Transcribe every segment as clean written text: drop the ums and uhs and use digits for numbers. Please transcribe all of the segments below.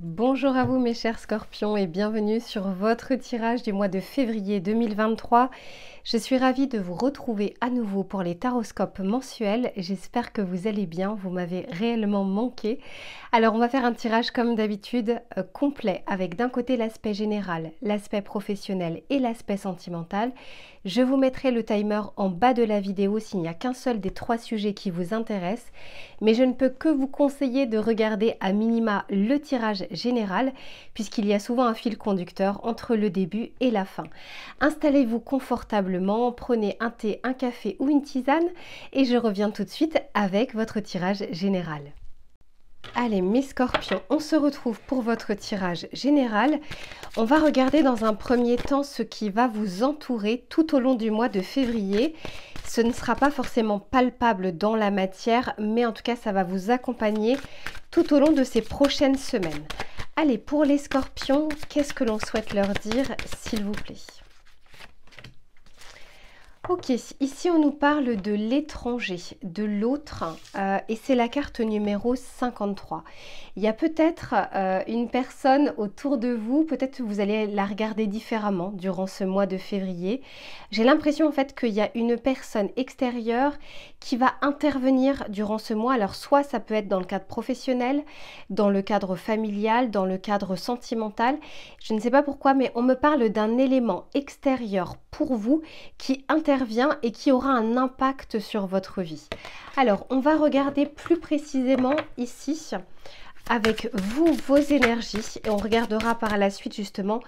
Bonjour à vous mes chers scorpions et bienvenue sur votre tirage du mois de février 2023. Je suis ravie de vous retrouver à nouveau pour les taroscopes mensuels. J'espère que vous allez bien, vous m'avez réellement manqué. Alors on va faire un tirage comme d'habitude complet avec d'un côté l'aspect général, l'aspect professionnel et l'aspect sentimental. Je vous mettrai le timer en bas de la vidéo s'il n'y a qu'un seul des trois sujets qui vous intéressent. Mais je ne peux que vous conseiller de regarder à minima le tirage général puisqu'il y a souvent un fil conducteur entre le début et la fin. Installez-vous confortablement, prenez un thé, un café ou une tisane et je reviens tout de suite avec votre tirage général. Allez mes scorpions, on se retrouve pour votre tirage général. On va regarder dans un premier temps ce qui va vous entourer tout au long du mois de février. Ce ne sera pas forcément palpable dans la matière, mais en tout cas ça va vous accompagner tout au long de ces prochaines semaines. Allez, pour les scorpions, qu'est-ce que l'on souhaite leur dire, s'il vous plaît ? Ok, ici on nous parle de l'étranger, de l'autre, et c'est la carte numéro 53. Il y a peut-être une personne autour de vous, peut-être que vous allez la regarder différemment durant ce mois de février. J'ai l'impression en fait qu'il y a une personne extérieure qui va intervenir durant ce mois. Alors soit ça peut être dans le cadre professionnel, dans le cadre familial, dans le cadre sentimental. Je ne sais pas pourquoi, mais on me parle d'un élément extérieur pour vous qui intervient et qui aura un impact sur votre vie. Alors, on va regarder plus précisément ici avec vous, vos énergies, et on regardera par la suite justement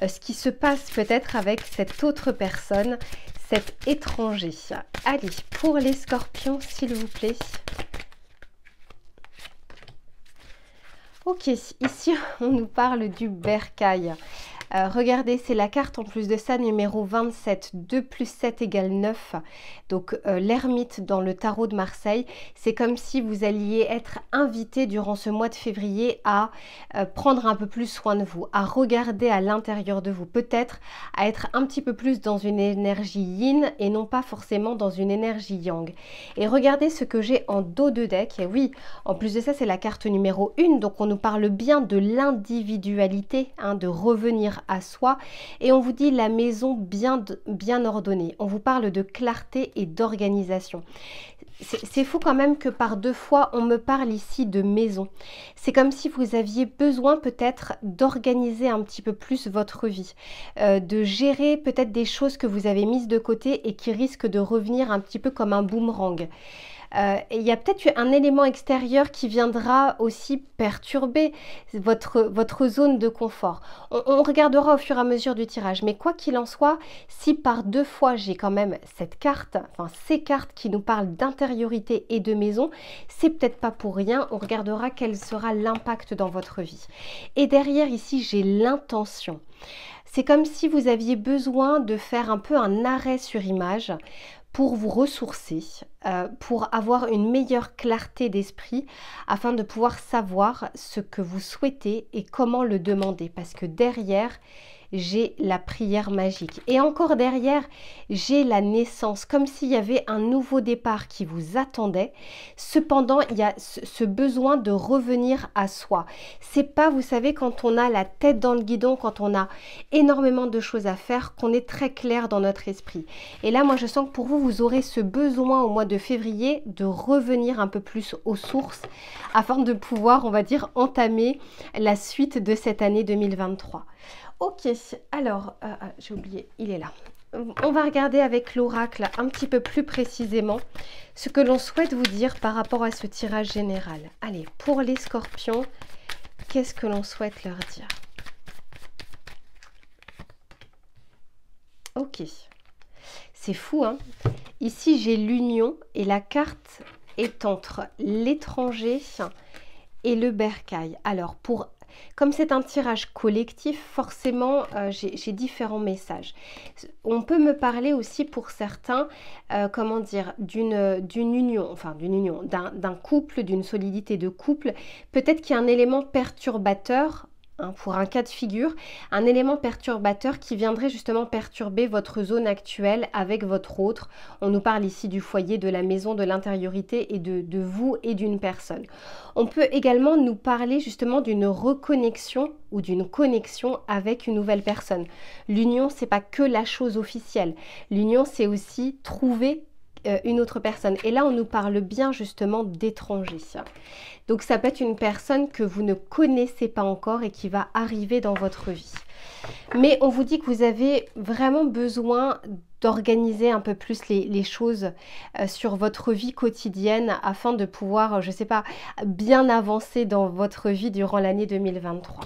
ce qui se passe peut-être avec cette autre personne, cet étranger. Allez, pour les scorpions, s'il vous plaît. Ok, ici on nous parle du bercail. Regardez, c'est la carte en plus de ça numéro 27, 2 plus 7 égale 9. Donc l'ermite dans le tarot de Marseille, c'est comme si vous alliez être invité durant ce mois de février à prendre un peu plus soin de vous, à regarder à l'intérieur de vous, peut-être à être un petit peu plus dans une énergie yin et non pas forcément dans une énergie yang. Et regardez ce que j'ai en dos de deck, et oui, en plus de ça c'est la carte numéro 1, donc on nous parle bien de l'individualité, hein, de revenir à soi, et on vous dit la maison bien ordonnée. On vous parle de clarté et d'organisation. C'est fou quand même que par deux fois on me parle ici de maison. C'est comme si vous aviez besoin peut-être d'organiser un petit peu plus votre vie, de gérer peut-être des choses que vous avez mises de côté et qui risquent de revenir un petit peu comme un boomerang. Et il y a peut-être un élément extérieur qui viendra aussi perturber votre zone de confort. On regardera au fur et à mesure du tirage, mais quoi qu'il en soit, si par deux fois j'ai quand même cette carte, enfin ces cartes qui nous parlent d'intériorité et de maison, c'est peut-être pas pour rien. On regardera quel sera l'impact dans votre vie. Et derrière ici, j'ai l'intention. C'est comme si vous aviez besoin de faire un peu un arrêt sur image pour vous ressourcer, pour avoir une meilleure clarté d'esprit, afin de pouvoir savoir ce que vous souhaitez et comment le demander. Parce que derrière, j'ai la prière magique. Et encore derrière, j'ai la naissance, comme s'il y avait un nouveau départ qui vous attendait. Cependant, il y a ce besoin de revenir à soi. C'est pas, vous savez, quand on a la tête dans le guidon, quand on a énormément de choses à faire, qu'on est très clair dans notre esprit. Et là, moi, je sens que pour vous, vous aurez ce besoin au mois de février de revenir un peu plus aux sources afin de pouvoir, on va dire, entamer la suite de cette année 2023. Ok, alors, j'ai oublié, il est là. On va regarder avec l'oracle un petit peu plus précisément ce que l'on souhaite vous dire par rapport à ce tirage général. Allez, pour les scorpions, qu'est-ce que l'on souhaite leur dire? Ok, c'est fou, hein? Ici, j'ai l'union et la carte est entre l'étranger et le bercail. Alors, comme c'est un tirage collectif, forcément, j'ai différents messages. On peut me parler aussi pour certains, comment dire, d'une union, enfin d'une union, d'un couple, d'une solidité de couple. Peut-être qu'il y a un élément perturbateur hein, pour un cas de figure, un élément perturbateur qui viendrait justement perturber votre zone actuelle avec votre autre. On nous parle ici du foyer, de la maison, de l'intériorité et de vous et d'une personne. On peut également nous parler justement d'une reconnexion ou d'une connexion avec une nouvelle personne. L'union, c'est pas que la chose officielle. L'union, c'est aussi trouver une autre personne. Et là, on nous parle bien justement d'étrangers. Donc, ça peut être une personne que vous ne connaissez pas encore et qui va arriver dans votre vie. Mais on vous dit que vous avez vraiment besoin d'organiser un peu plus les choses sur votre vie quotidienne afin de pouvoir, je ne sais pas, bien avancer dans votre vie durant l'année 2023.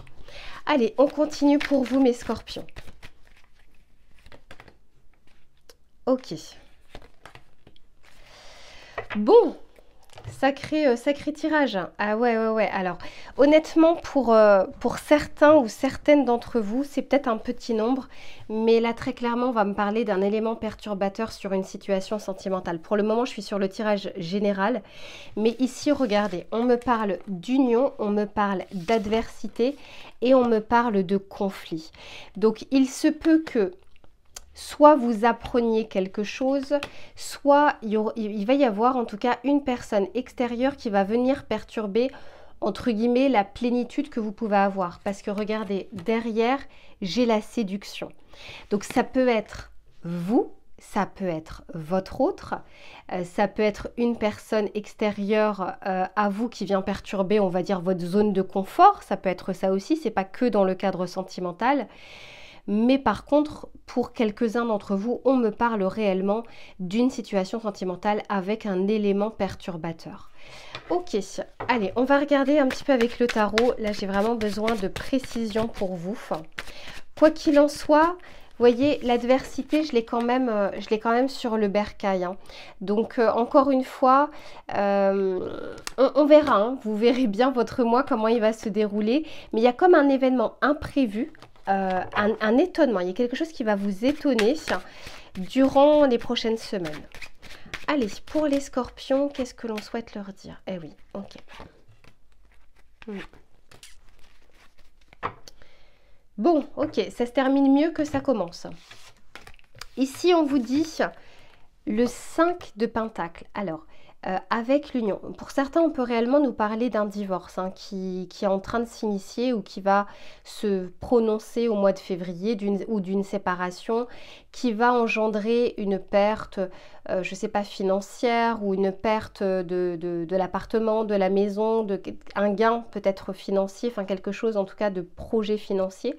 Allez, on continue pour vous, mes scorpions. Ok. Bon, sacré tirage. Ah ouais. Alors, honnêtement, pour certains ou certaines d'entre vous, c'est peut-être un petit nombre, mais là, très clairement, on va me parler d'un élément perturbateur sur une situation sentimentale. Pour le moment, je suis sur le tirage général, mais ici, regardez, on me parle d'union, on me parle d'adversité et on me parle de conflit. Donc, il se peut que soit vous appreniez quelque chose, soit il va y avoir en tout cas une personne extérieure qui va venir perturber, entre guillemets, la plénitude que vous pouvez avoir. Parce que regardez, derrière, j'ai la séduction. Donc ça peut être vous, ça peut être votre autre, ça peut être une personne extérieure à vous qui vient perturber, on va dire, votre zone de confort. Ça peut être ça aussi, c'est pas que dans le cadre sentimental. Mais par contre, pour quelques-uns d'entre vous, on me parle réellement d'une situation sentimentale avec un élément perturbateur. Ok, allez, on va regarder un petit peu avec le tarot. Là, j'ai vraiment besoin de précision pour vous. Quoi qu'il en soit, vous voyez, l'adversité, je l'ai quand même sur le bercail. Hein. Donc, encore une fois, on verra. Hein. Vous verrez bien votre mois, comment il va se dérouler. Mais il y a comme un événement imprévu. Un étonnement, il y a quelque chose qui va vous étonner durant les prochaines semaines. Allez, pour les scorpions, qu'est-ce que l'on souhaite leur dire? Eh oui, ok. Bon, ok, ça se termine mieux que ça commence. Ici, on vous dit le 5 de Pentacle. Alors, avec l'union. Pour certains, on peut réellement nous parler d'un divorce hein, qui est en train de s'initier ou qui va se prononcer au mois de février ou d'une séparation qui va engendrer une perte, je ne sais pas, financière ou une perte de l'appartement, de la maison, un gain peut-être financier, enfin quelque chose en tout cas de projet financier.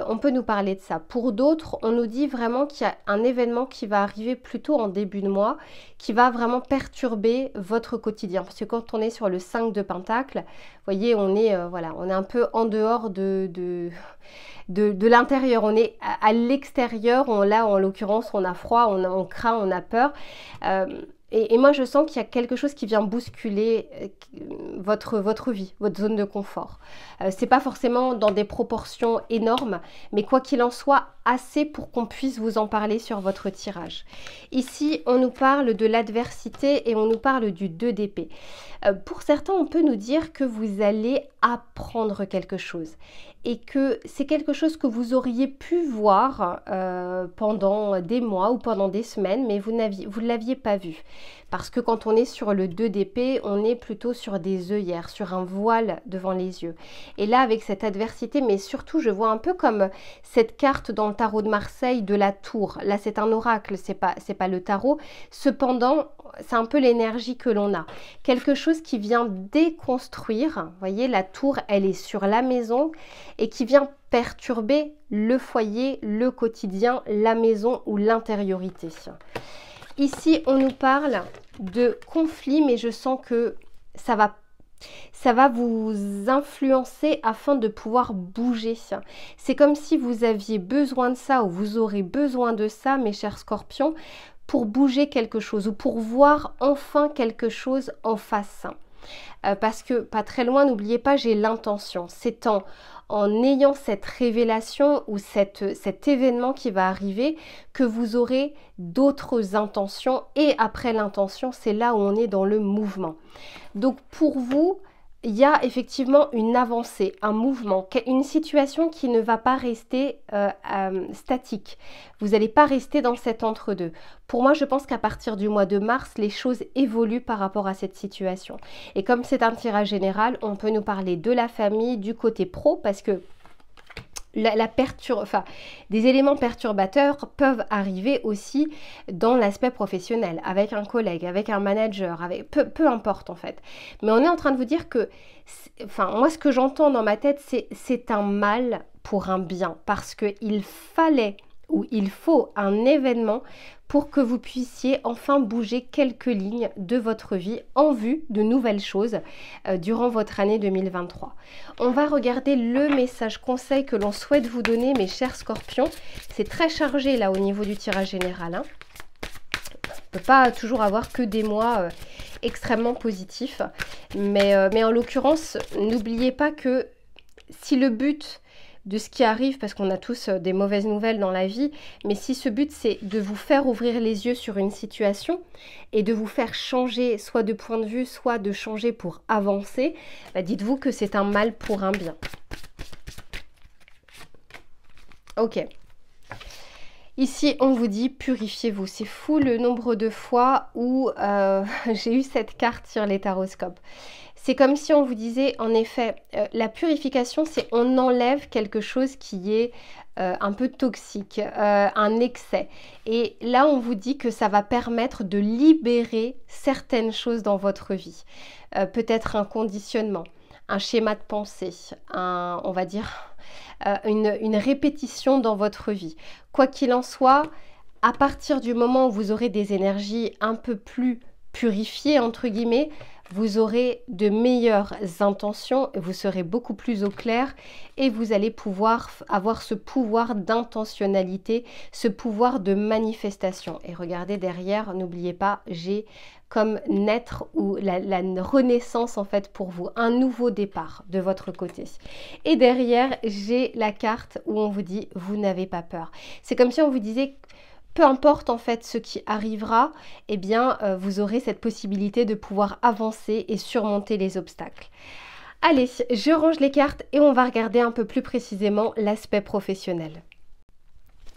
On peut nous parler de ça. Pour d'autres, on nous dit vraiment qu'il y a un événement qui va arriver plutôt en début de mois, qui va vraiment perturber votre quotidien. Parce que quand on est sur le 5 de Pentacle, vous voyez, on est un peu en dehors de l'intérieur. On est à l'extérieur, là en l'occurrence, on a froid, on craint, on a peur. Et moi, je sens qu'il y a quelque chose qui vient bousculer votre vie, votre zone de confort. C'est pas forcément dans des proportions énormes, mais quoi qu'il en soit, assez pour qu'on puisse vous en parler sur votre tirage. Ici, on nous parle de l'adversité et on nous parle du 2 d'épée. Pour certains, on peut nous dire que vous allez apprendre quelque chose et que c'est quelque chose que vous auriez pu voir pendant des mois ou pendant des semaines, mais vous ne l'aviez pas vu. Parce que quand on est sur le 2 d'épée, on est plutôt sur des œillères, sur un voile devant les yeux. Et là, avec cette adversité, mais surtout, je vois un peu comme cette carte dans le tarot de Marseille de la tour. Là, c'est un oracle, c'est pas le tarot. Cependant, c'est un peu l'énergie que l'on a. Quelque chose qui vient déconstruire. Vous voyez, la tour, elle est sur la maison et qui vient perturber le foyer, le quotidien, la maison ou l'intériorité. Ici, on nous parle de conflit, mais je sens que ça va vous influencer afin de pouvoir bouger. C'est comme si vous aviez besoin de ça ou vous aurez besoin de ça, mes chers scorpions, pour bouger quelque chose ou pour voir enfin quelque chose en face. Parce que, pas très loin, n'oubliez pas, j'ai l'intention. C'est en ayant cette révélation ou cet événement qui va arriver que vous aurez d'autres intentions. Et après l'intention, c'est là où on est dans le mouvement. Donc pour vous, il y a effectivement une avancée, un mouvement, une situation qui ne va pas rester statique. Vous n'allez pas rester dans cet entre-deux. Pour moi, je pense qu'à partir du mois de mars, les choses évoluent par rapport à cette situation. Et comme c'est un tirage général, on peut nous parler de la famille, du côté pro, parce que des éléments perturbateurs peuvent arriver aussi dans l'aspect professionnel, avec un collègue, avec un manager, avec peu importe en fait. Mais on est en train de vous dire que, moi ce que j'entends dans ma tête, c'est un mal pour un bien, parce qu'il fallait ou il faut un événement pour que vous puissiez enfin bouger quelques lignes de votre vie en vue de nouvelles choses durant votre année 2023. On va regarder le message conseil que l'on souhaite vous donner, mes chers scorpions. C'est très chargé là au niveau du tirage général. Hein. On ne peut pas toujours avoir que des mois extrêmement positifs. Mais en l'occurrence, n'oubliez pas que si le but de ce qui arrive, parce qu'on a tous des mauvaises nouvelles dans la vie, mais si ce but c'est de vous faire ouvrir les yeux sur une situation et de vous faire changer soit de point de vue, soit de changer pour avancer, dites-vous que c'est un mal pour un bien. Ok. Ici, on vous dit purifiez-vous. C'est fou le nombre de fois où j'ai eu cette carte sur les taroscopes. C'est comme si on vous disait, en effet, la purification, c'est on enlève quelque chose qui est un peu toxique, un excès. Et là, on vous dit que ça va permettre de libérer certaines choses dans votre vie. Peut-être un conditionnement, un schéma de pensée, on va dire une répétition dans votre vie. Quoi qu'il en soit, à partir du moment où vous aurez des énergies un peu plus purifiées, entre guillemets, vous aurez de meilleures intentions, vous serez beaucoup plus au clair et vous allez pouvoir avoir ce pouvoir d'intentionnalité, ce pouvoir de manifestation. Et regardez derrière, n'oubliez pas, j'ai comme naître ou la renaissance en fait pour vous, un nouveau départ de votre côté. Et derrière, j'ai la carte où on vous dit, vous n'avez pas peur. C'est comme si on vous disait, peu importe en fait ce qui arrivera, eh bien vous aurez cette possibilité de pouvoir avancer et surmonter les obstacles. Allez, je range les cartes et on va regarder un peu plus précisément l'aspect professionnel.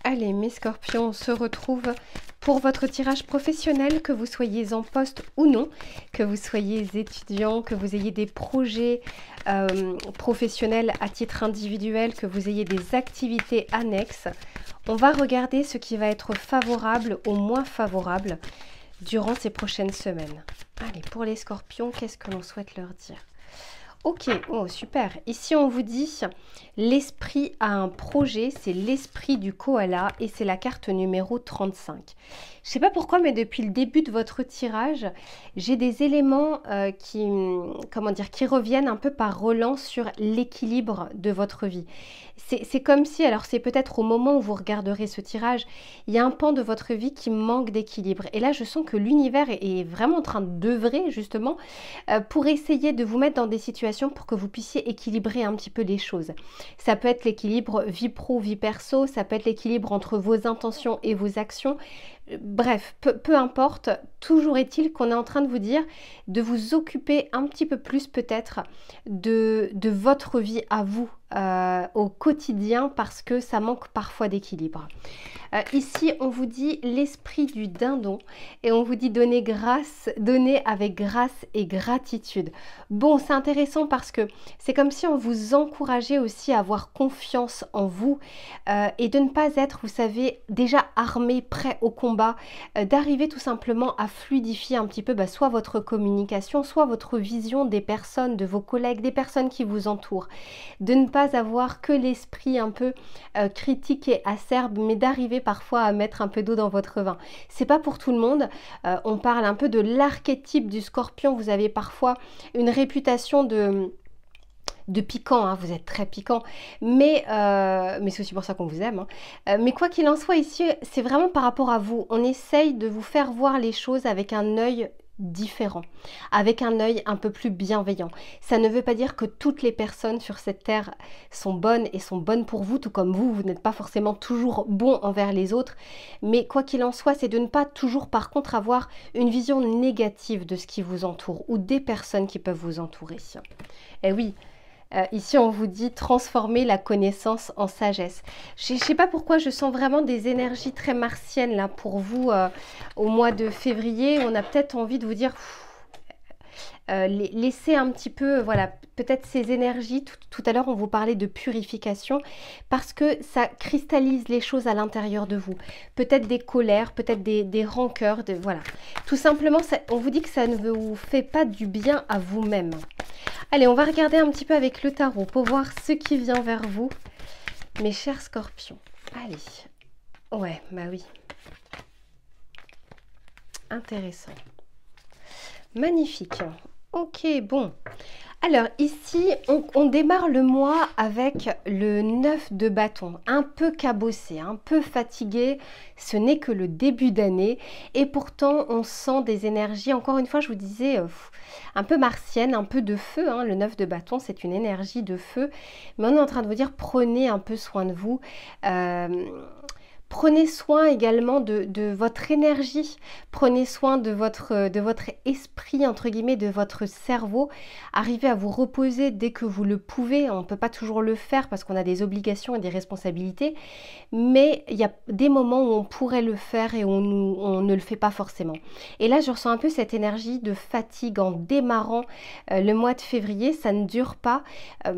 Allez mes scorpions, on se retrouve pour votre tirage professionnel, que vous soyez en poste ou non, que vous soyez étudiant, que vous ayez des projets professionnels à titre individuel, que vous ayez des activités annexes. On va regarder ce qui va être favorable ou moins favorable durant ces prochaines semaines. Allez, pour les scorpions, qu'est-ce que l'on souhaite leur dire ? Ok, oh super. Ici, on vous dit l'esprit a un projet, c'est l'esprit du koala et c'est la carte numéro 35. Je ne sais pas pourquoi, mais depuis le début de votre tirage, j'ai des éléments qui reviennent un peu par relance sur l'équilibre de votre vie. C'est comme si, alors c'est peut-être au moment où vous regarderez ce tirage, il y a un pan de votre vie qui manque d'équilibre. Et là, je sens que l'univers est vraiment en train d'œuvrer justement pour essayer de vous mettre dans des situations pour que vous puissiez équilibrer un petit peu les choses. Ça peut être l'équilibre vie pro, vie perso, ça peut être l'équilibre entre vos intentions et vos actions. Bref, peu importe, toujours est-il qu'on est en train de vous dire de vous occuper un petit peu plus peut-être de votre vie à vous au quotidien parce que ça manque parfois d'équilibre. Ici, on vous dit l'esprit du dindon et on vous dit donner avec grâce et gratitude. Bon, c'est intéressant parce que c'est comme si on vous encourageait aussi à avoir confiance en vous et de ne pas être, vous savez, déjà armé, prêt au combat, d'arriver tout simplement à fluidifier un petit peu soit votre communication, soit votre vision des personnes, de vos collègues, des personnes qui vous entourent. De ne pas avoir que l'esprit un peu critique et acerbe, mais d'arriver parfois à mettre un peu d'eau dans votre vin. C'est pas pour tout le monde. On parle un peu de l'archétype du scorpion. Vous avez parfois une réputation de piquant, hein, vous êtes très piquant, mais c'est aussi pour ça qu'on vous aime. Hein. Mais quoi qu'il en soit ici, c'est vraiment par rapport à vous. On essaye de vous faire voir les choses avec un œil différent, avec un œil un peu plus bienveillant. Ça ne veut pas dire que toutes les personnes sur cette terre sont bonnes et sont bonnes pour vous, tout comme vous n'êtes pas forcément toujours bon envers les autres, mais quoi qu'il en soit, c'est de ne pas toujours par contre avoir une vision négative de ce qui vous entoure ou des personnes qui peuvent vous entourer. Et oui, ici, on vous dit transformer la connaissance en sagesse. Je ne sais pas pourquoi je sens vraiment des énergies très martiennes là pour vous au mois de février. On a peut-être envie de vous dire, laissez un petit peu, voilà, peut-être ces énergies. Tout à l'heure, on vous parlait de purification parce que ça cristallise les choses à l'intérieur de vous. Peut-être des colères, peut-être des rancœurs, voilà. Tout simplement, on vous dit que ça ne vous fait pas du bien à vous-même. Allez, on va regarder un petit peu avec le tarot pour voir ce qui vient vers vous, mes chers scorpions. Allez. Ouais, bah oui. Intéressant. Magnifique. Ok, bon. Alors ici, on démarre le mois avec le 9 de bâton, un peu cabossé, un peu fatigué. Ce n'est que le début d'année et pourtant on sent des énergies, encore une fois je vous disais, un peu martienne, un peu de feu. Hein. Le 9 de bâton, c'est une énergie de feu. Mais on est en train de vous dire, prenez un peu soin de vous. Prenez soin également de votre énergie, prenez soin de votre esprit, entre guillemets, de votre cerveau. Arrivez à vous reposer dès que vous le pouvez. On ne peut pas toujours le faire parce qu'on a des obligations et des responsabilités, mais il y a des moments où on pourrait le faire et on ne le fait pas forcément. Et là, je ressens un peu cette énergie de fatigue en démarrant le mois de février. Ça ne dure pas,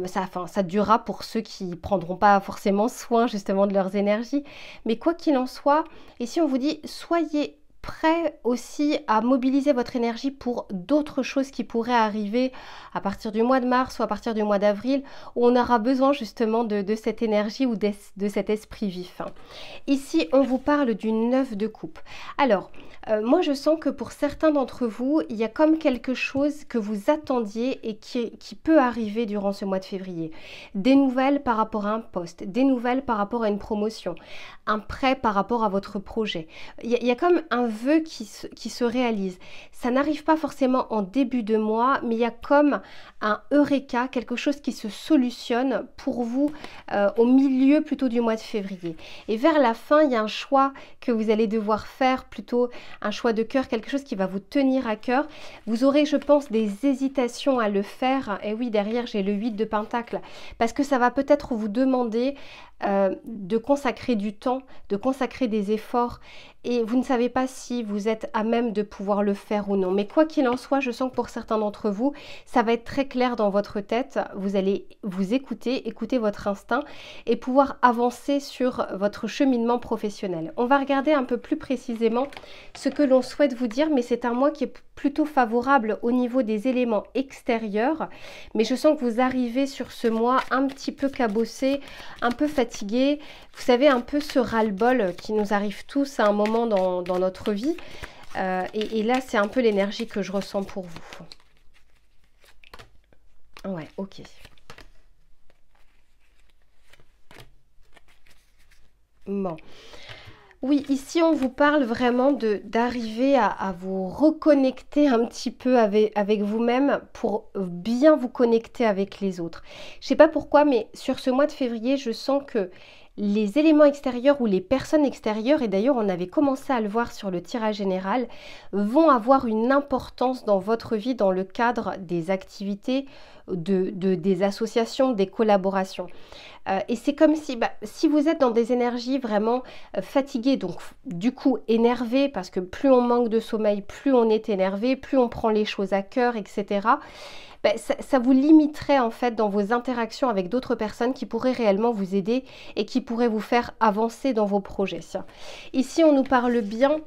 ça durera pour ceux qui ne prendront pas forcément soin justement de leurs énergies, mais quoi qu'il en soit, ici on vous dit soyez prêts aussi à mobiliser votre énergie pour d'autres choses qui pourraient arriver à partir du mois de mars ou à partir du mois d'avril, où on aura besoin justement de cette énergie ou de cet esprit vif. Ici on vous parle du 9 de coupe. Alors moi je sens que pour certains d'entre vous, il y a comme quelque chose que vous attendiez et qui peut arriver durant ce mois de février. Des nouvelles par rapport à un poste, des nouvelles par rapport à une promotion, un prêt par rapport à votre projet. Il y a comme un vœu qui se réalise. Ça n'arrive pas forcément en début de mois, mais il y a comme un eureka, quelque chose qui se solutionne pour vous au milieu plutôt du mois de février. Et vers la fin, il y a un choix que vous allez devoir faire, plutôt un choix de cœur, quelque chose qui va vous tenir à cœur. Vous aurez, je pense, des hésitations à le faire. Et oui, derrière, j'ai le 8 de Pentacle, parce que ça va peut-être vous demander de consacrer du temps, de consacrer des efforts et vous ne savez pas si vous êtes à même de pouvoir le faire ou non. Mais quoi qu'il en soit, je sens que pour certains d'entre vous, ça va être très clair dans votre tête. Vous allez vous écouter votre instinct et pouvoir avancer sur votre cheminement professionnel. On va regarder un peu plus précisément ce que l'on souhaite vous dire, mais c'est un mois qui est plutôt favorable au niveau des éléments extérieurs. Mais je sens que vous arrivez sur ce mois un petit peu cabossé, un peu fatigué. Vous savez, un peu ce ras-le-bol qui nous arrive tous à un moment dans notre vie. Et là, c'est un peu l'énergie que je ressens pour vous. Ouais, ok. Bon. Oui, ici, on vous parle vraiment d'arriver à vous reconnecter un petit peu avec vous-même pour bien vous connecter avec les autres. Je ne sais pas pourquoi, mais sur ce mois de février, je sens que les éléments extérieurs ou les personnes extérieures, et d'ailleurs on avait commencé à le voir sur le tirage général, vont avoir une importance dans votre vie dans le cadre des activités, des associations, des collaborations. Et c'est comme si vous êtes dans des énergies vraiment fatiguées, donc du coup énervées, parce que plus on manque de sommeil, plus on est énervé, plus on prend les choses à cœur, etc., ça vous limiterait en fait dans vos interactions avec d'autres personnes qui pourraient réellement vous aider et qui pourraient vous faire avancer dans vos projets. Ici, on nous parle bien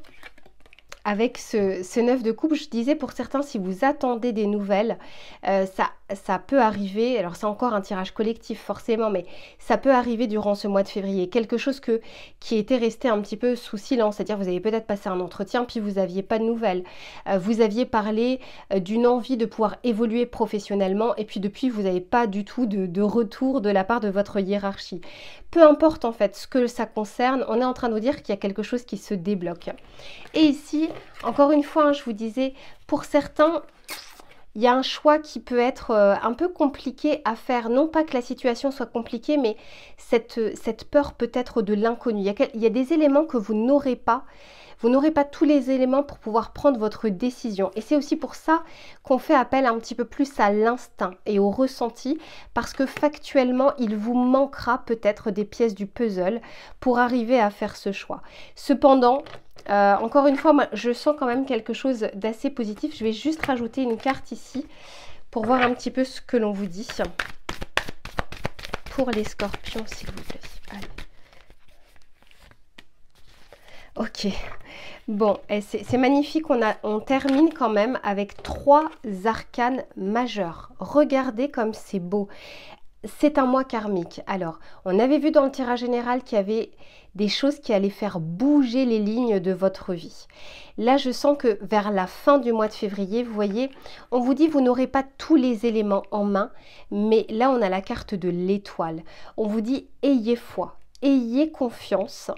avec ce 9 de coupe. Je disais pour certains, si vous attendez des nouvelles, ça peut arriver, alors c'est encore un tirage collectif forcément, mais ça peut arriver durant ce mois de février. Quelque chose qui était resté un petit peu sous silence, c'est-à-dire vous avez peut-être passé un entretien puis vous n'aviez pas de nouvelles. Vous aviez parlé d'une envie de pouvoir évoluer professionnellement et puis depuis vous n'avez pas du tout de retour de la part de votre hiérarchie. Peu importe en fait ce que ça concerne, on est en train de vous dire qu'il y a quelque chose qui se débloque. Et ici, encore une fois, hein, je vous disais, pour certains, il y a un choix qui peut être un peu compliqué à faire. Non pas que la situation soit compliquée, mais cette peur peut-être de l'inconnu. Il y a des éléments que vous n'aurez pas. Vous n'aurez pas tous les éléments pour pouvoir prendre votre décision. Et c'est aussi pour ça qu'on fait appel un petit peu plus à l'instinct et au ressenti, parce que factuellement, il vous manquera peut-être des pièces du puzzle pour arriver à faire ce choix. Cependant, encore une fois, moi, je sens quand même quelque chose d'assez positif. Je vais juste rajouter une carte ici pour voir un petit peu ce que l'on vous dit pour les scorpions, s'il vous plaît. Allez. Ok, bon, c'est magnifique, on termine quand même avec 3 arcanes majeures. Regardez comme c'est beau. C'est un mois karmique. Alors, on avait vu dans le tirage général qu'il y avait des choses qui allaient faire bouger les lignes de votre vie. Là, je sens que vers la fin du mois de février, vous voyez, on vous dit vous n'aurez pas tous les éléments en main, mais là, on a la carte de l'étoile. On vous dit ayez foi, ayez confiance.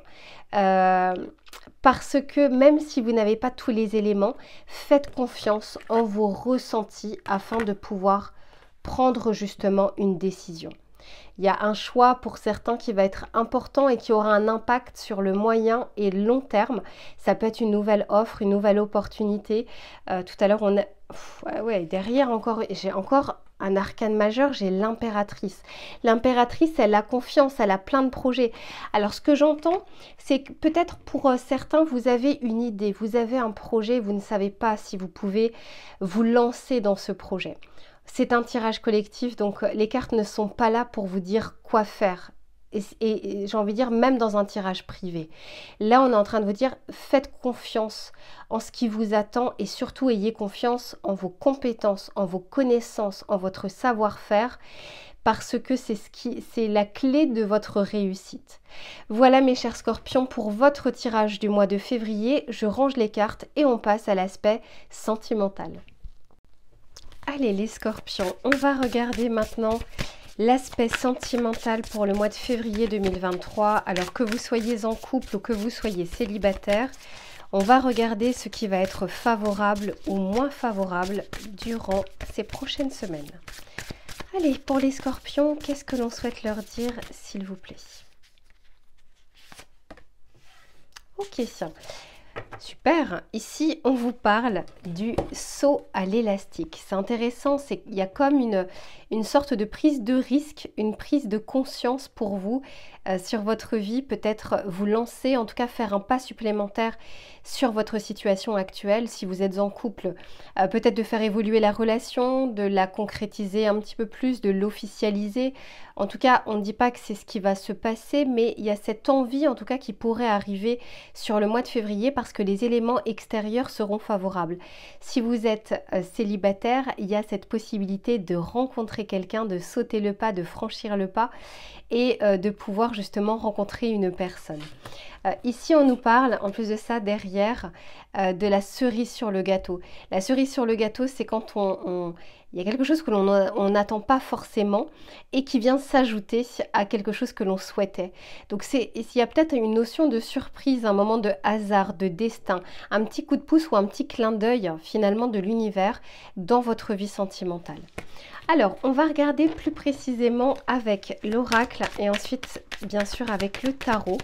Parce que même si vous n'avez pas tous les éléments, faites confiance en vos ressentis afin de pouvoir prendre justement une décision. Il y a un choix pour certains qui va être important et qui aura un impact sur le moyen et long terme. Ça peut être une nouvelle offre, une nouvelle opportunité. Tout à l'heure, on a... ouais, derrière encore, j'ai encore un arcane majeur, j'ai l'impératrice. L'impératrice, elle a confiance, elle a plein de projets. Alors, ce que j'entends, c'est que peut-être pour certains, vous avez une idée, vous avez un projet, vous ne savez pas si vous pouvez vous lancer dans ce projet. C'est un tirage collectif, donc les cartes ne sont pas là pour vous dire quoi faire. Et j'ai envie de dire, même dans un tirage privé. Là, on est en train de vous dire, faites confiance en ce qui vous attend et surtout ayez confiance en vos compétences, en vos connaissances, en votre savoir-faire, parce que c'est la clé de votre réussite. Voilà mes chers scorpions pour votre tirage du mois de février. Je range les cartes et on passe à l'aspect sentimental. Allez les scorpions, on va regarder maintenant l'aspect sentimental pour le mois de février 2023. Alors que vous soyez en couple ou que vous soyez célibataire, on va regarder ce qui va être favorable ou moins favorable durant ces prochaines semaines. Allez, pour les scorpions, qu'est-ce que l'on souhaite leur dire, s'il vous plaît? Ok, super. Ici, on vous parle du saut à l'élastique. C'est intéressant, il y a comme une sorte de prise de risque, une prise de conscience pour vous sur votre vie. Peut-être vous lancer, en tout cas faire un pas supplémentaire sur votre situation actuelle. Si vous êtes en couple, peut-être de faire évoluer la relation, de la concrétiser un petit peu plus, de l'officialiser. En tout cas, on ne dit pas que c'est ce qui va se passer, mais il y a cette envie en tout cas qui pourrait arriver sur le mois de février parce que les éléments extérieurs seront favorables. Si vous êtes célibataire, il y a cette possibilité de rencontrer quelqu'un, de sauter le pas, de franchir le pas et de pouvoir justement rencontrer une personne. Ici, on nous parle, en plus de ça, derrière, de la cerise sur le gâteau. La cerise sur le gâteau, c'est quand il y a quelque chose que l'on n'attend pas forcément et qui vient s'ajouter à quelque chose que l'on souhaitait. Donc, il y a peut-être une notion de surprise, un moment de hasard, de destin, un petit coup de pouce ou un petit clin d'œil, finalement, de l'univers dans votre vie sentimentale. Alors, on va regarder plus précisément avec l'oracle et ensuite, bien sûr, avec le tarot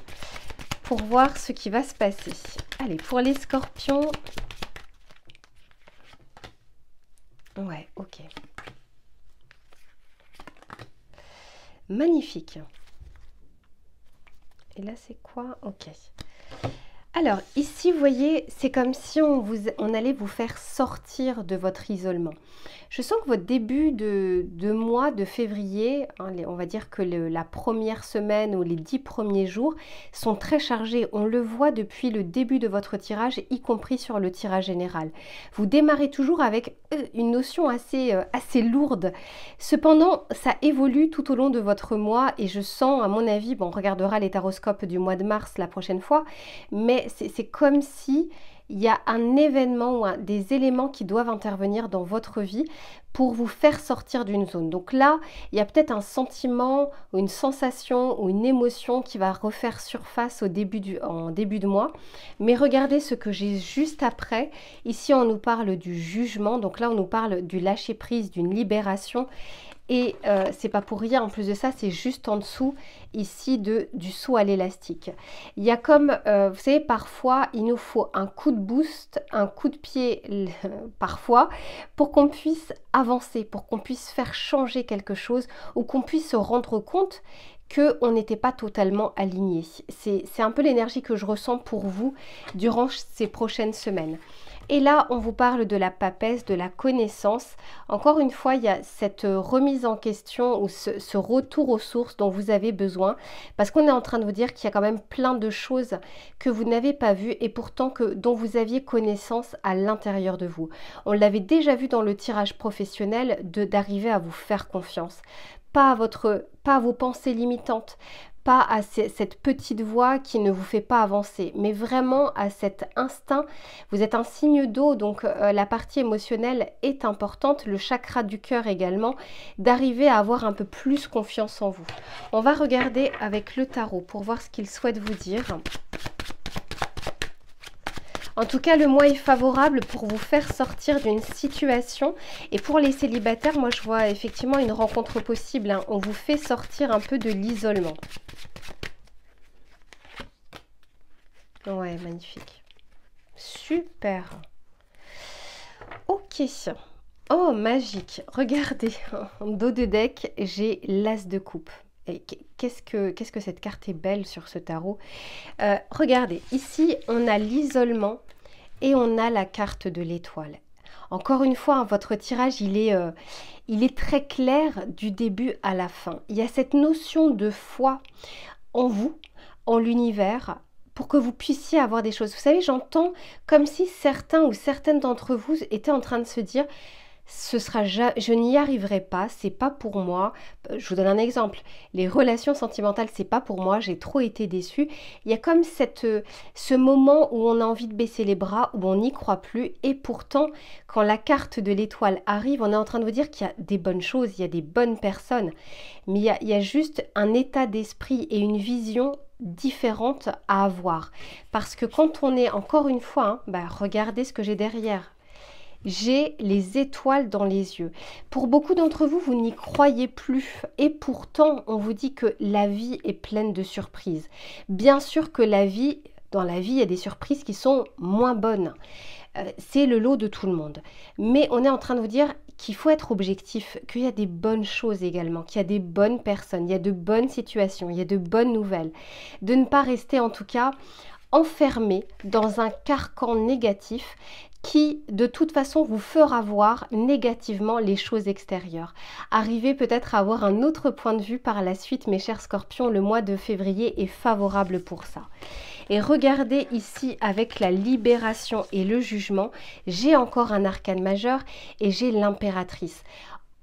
pour voir ce qui va se passer. Allez, pour les scorpions... Ouais, ok. Magnifique. Et là, c'est quoi? Ok. Alors ici, vous voyez, c'est comme si on allait vous faire sortir de votre isolement. Je sens que votre début de mois de février, hein, on va dire que la première semaine ou les 10 premiers jours sont très chargés. On le voit depuis le début de votre tirage, y compris sur le tirage général. Vous démarrez toujours avec une notion assez lourde. Cependant, ça évolue tout au long de votre mois et je sens, à mon avis, bon, on regardera les taroscopes du mois de mars la prochaine fois, mais c'est comme si il y a un événement ou des éléments qui doivent intervenir dans votre vie pour vous faire sortir d'une zone. Donc là, il y a peut-être un sentiment ou une sensation ou une émotion qui va refaire surface en début de mois. Mais regardez ce que j'ai juste après. Ici, on nous parle du jugement. Donc là, on nous parle du lâcher-prise, d'une libération. Et c'est pas pour rien, en plus de ça, c'est juste en dessous ici du saut à l'élastique. Il y a comme, vous savez, parfois, il nous faut un coup de boost, un coup de pied parfois, pour qu'on puisse avancer, pour qu'on puisse faire changer quelque chose ou qu'on puisse se rendre compte qu'on n'était pas totalement aligné. C'est un peu l'énergie que je ressens pour vous durant ces prochaines semaines. Et là, on vous parle de la papesse, de la connaissance. Encore une fois, il y a cette remise en question ou ce retour aux sources dont vous avez besoin. Parce qu'on est en train de vous dire qu'il y a quand même plein de choses que vous n'avez pas vues et pourtant dont vous aviez connaissance à l'intérieur de vous. On l'avait déjà vu dans le tirage professionnel d'arriver à vous faire confiance. Pas à vos pensées limitantes, pas à cette petite voix qui ne vous fait pas avancer, mais vraiment à cet instinct. Vous êtes un signe d'eau, donc la partie émotionnelle est importante, le chakra du cœur également, d'arriver à avoir un peu plus confiance en vous. On va regarder avec le tarot pour voir ce qu'il souhaite vous dire. En tout cas, le mois est favorable pour vous faire sortir d'une situation. Et pour les célibataires, moi je vois effectivement une rencontre possible, hein. On vous fait sortir un peu de l'isolement. Ouais, magnifique. Super. Ok. Oh, magique. Regardez, en dos de deck, j'ai l'as de coupe. Et qu'est-ce que cette carte est belle sur ce tarot. Regardez, ici, on a l'isolement et on a la carte de l'étoile. Encore une fois, hein, votre tirage, il est très clair du début à la fin. Il y a cette notion de foi en vous, en l'univers, pour que vous puissiez avoir des choses. Vous savez, j'entends comme si certains ou certaines d'entre vous étaient en train de se dire je n'y arriverai pas, c'est pas pour moi. Je vous donne un exemple. Les relations sentimentales, c'est pas pour moi, j'ai trop été déçue. Il y a comme ce moment où on a envie de baisser les bras, où on n'y croit plus. Et pourtant, quand la carte de l'étoile arrive, on est en train de vous dire qu'il y a des bonnes choses, il y a des bonnes personnes. Mais il y a juste un état d'esprit et une vision différente à avoir. Parce que quand on est, encore une fois, hein, regardez ce que j'ai derrière. J'ai les étoiles dans les yeux. Pour beaucoup d'entre vous, vous n'y croyez plus. Et pourtant, on vous dit que la vie est pleine de surprises. Bien sûr que dans la vie, il y a des surprises qui sont moins bonnes. C'est le lot de tout le monde. Mais on est en train de vous dire qu'il faut être objectif, qu'il y a des bonnes choses également, qu'il y a des bonnes personnes, il y a de bonnes situations, il y a de bonnes nouvelles. De ne pas rester en tout cas enfermé dans un carcan négatif qui de toute façon vous fera voir négativement les choses extérieures. Arrivez peut-être à avoir un autre point de vue par la suite, mes chers scorpions, le mois de février est favorable pour ça. Et regardez ici avec la libération et le jugement, j'ai encore un arcane majeur et j'ai l'impératrice.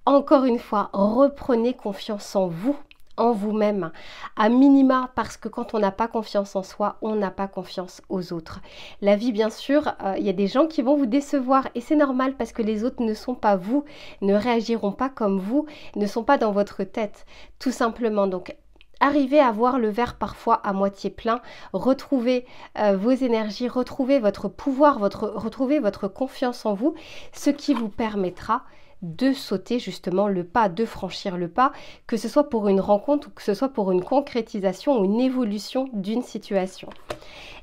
Encore une fois, reprenez confiance en vous, en vous-même, à minima, parce que quand on n'a pas confiance en soi, on n'a pas confiance aux autres. La vie, bien sûr, il y a des gens qui vont vous décevoir et c'est normal parce que les autres ne sont pas vous, ne réagiront pas comme vous, ne sont pas dans votre tête, tout simplement. Donc, arrivez à voir le verre parfois à moitié plein, retrouvez vos énergies, retrouvez votre pouvoir, retrouvez votre confiance en vous, ce qui vous permettra de sauter justement le pas, de franchir le pas, que ce soit pour une rencontre ou que ce soit pour une concrétisation ou une évolution d'une situation.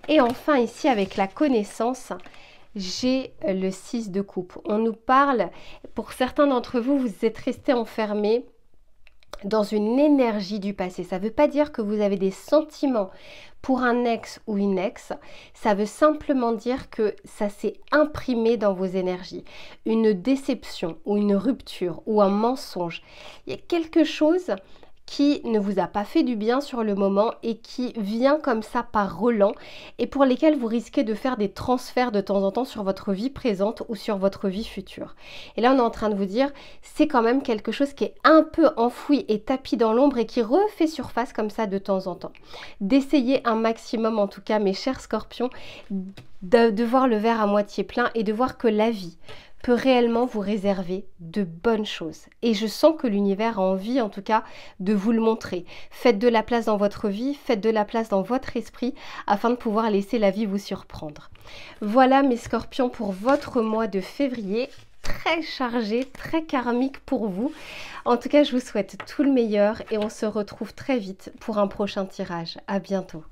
Et enfin ici avec la connaissance, j'ai le 6 de coupe. On nous parle, pour certains d'entre vous, vous êtes restés enfermés dans une énergie du passé. Ça ne veut pas dire que vous avez des sentiments pour un ex ou une ex, ça veut simplement dire que ça s'est imprimé dans vos énergies. Une déception ou une rupture ou un mensonge. Il y a quelque chose qui ne vous a pas fait du bien sur le moment et qui vient comme ça par relent et pour lesquels vous risquez de faire des transferts de temps en temps sur votre vie présente ou sur votre vie future. Et là, on est en train de vous dire, c'est quand même quelque chose qui est un peu enfoui et tapi dans l'ombre et qui refait surface comme ça de temps en temps. D'essayer un maximum, en tout cas, mes chers scorpions, de voir le verre à moitié plein et de voir que la vie peut réellement vous réserver de bonnes choses. Et je sens que l'univers a envie, en tout cas, de vous le montrer. Faites de la place dans votre vie, faites de la place dans votre esprit, afin de pouvoir laisser la vie vous surprendre. Voilà mes scorpions pour votre mois de février. Très chargé, très karmique pour vous. En tout cas, je vous souhaite tout le meilleur et on se retrouve très vite pour un prochain tirage. À bientôt.